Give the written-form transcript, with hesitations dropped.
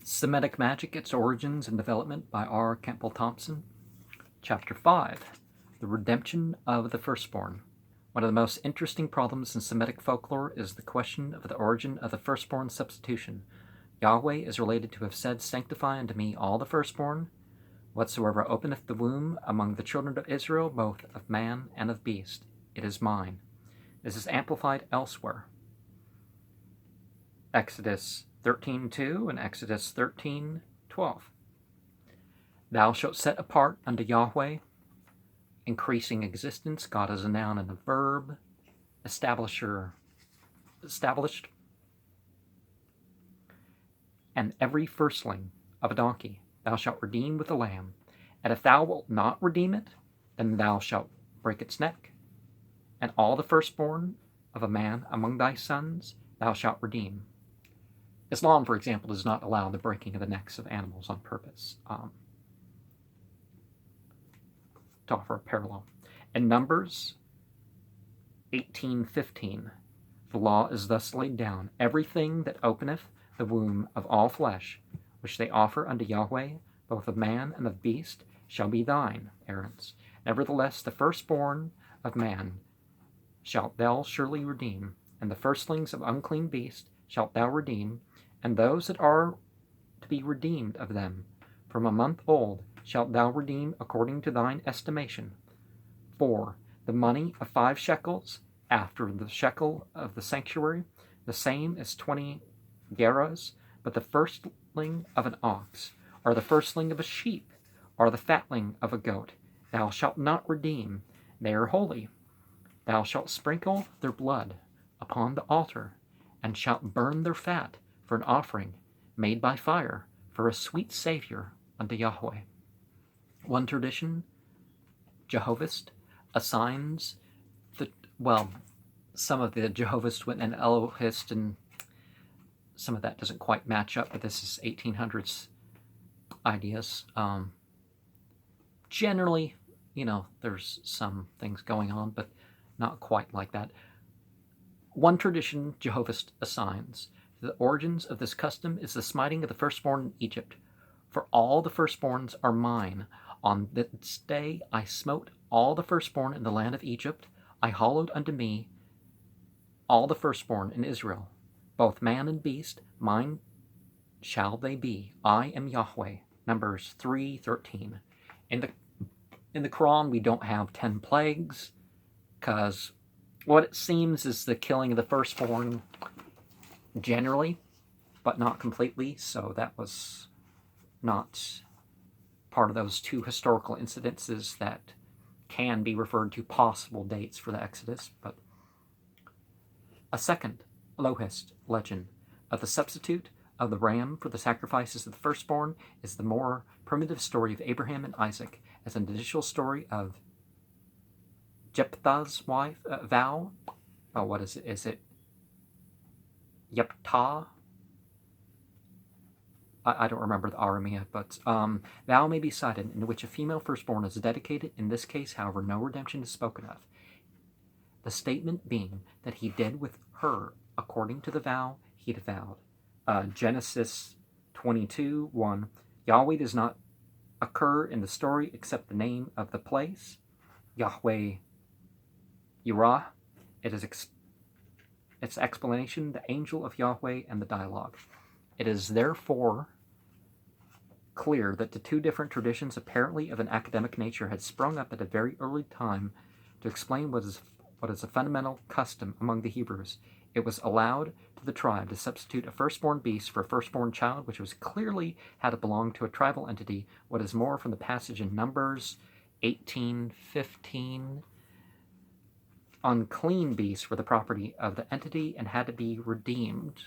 Semitic Magic, Its Origins and Development by R. Campbell Thompson. Chapter 5, The Redemption of the Firstborn. One of the most interesting problems in Semitic folklore is the question of the origin of the firstborn substitution. Yahweh is related to have said, "Sanctify unto me all the firstborn. Whatsoever openeth the womb among the children of Israel, both of man and of beast, it is mine." This is amplified elsewhere. Exodus 13:2 and Exodus 13:12. Thou shalt set apart unto Yahweh, increasing existence. God is a noun and a verb. Established. And every firstling of a donkey thou shalt redeem with a lamb. And if thou wilt not redeem it, then thou shalt break its neck. And all the firstborn of a man among thy sons thou shalt redeem. Islam, for example, does not allow the breaking of the necks of animals on purpose. To offer a parallel. In Numbers 18:15, the law is thus laid down: everything that openeth the womb of all flesh, which they offer unto Yahweh, both of man and of beast, shall be thine, Aaron's. Nevertheless, the firstborn of man shalt thou surely redeem, and the firstlings of unclean beast shalt thou redeem, and those that are to be redeemed of them from a month old shalt thou redeem according to thine estimation. 4. The money of 5 shekels after the shekel of the sanctuary, the same as 20 gerahs, but the firstling of an ox, or the firstling of a sheep, or the fatling of a goat, thou shalt not redeem. They are holy. Thou shalt sprinkle their blood upon the altar, and shalt burn their fat for an offering made by fire, for a sweet Savior unto Yahweh. One tradition, Jehovahist, assigns some of the Jehovahist went and Elohist, and some of that doesn't quite match up, but this is 1800s ideas. Generally, there's some things going on, but not quite like that. One tradition Jehovahist assigns the origins of this custom is the smiting of the firstborn in Egypt. For all the firstborns are mine. On this day I smote all the firstborn in the land of Egypt. I hallowed unto me all the firstborn in Israel, both man and beast. Mine shall they be. I am Yahweh. Numbers 3:13. In the Quran, we don't have 10 plagues, because what it seems is the killing of the firstborn generally, but not completely, so that was not part of those 2 historical incidences that can be referred to possible dates for the Exodus. But a second Elohist legend of the substitute of the ram for the sacrifices of the firstborn is the more primitive story of Abraham and Isaac as an initial story of Jephthah's vow. What is it? Is it Yeptah? I don't remember the Aramea, but vow may be cited in which a female firstborn is dedicated. In this case, however, no redemption is spoken of. The statement being that he did with her according to the vow he'd vowed. Genesis 22:1. Yahweh does not occur in the story except the name of the place, Yahweh Yirah. It is its explanation, the angel of Yahweh, and the dialogue. It is therefore clear that the 2 different traditions, apparently of an academic nature, had sprung up at a very early time to explain what is a fundamental custom among the Hebrews. It was allowed to the tribe to substitute a firstborn beast for a firstborn child, which was clearly had to belong to a tribal entity. What is more, from the passage in Numbers 18:15, unclean beasts were the property of the entity and had to be redeemed.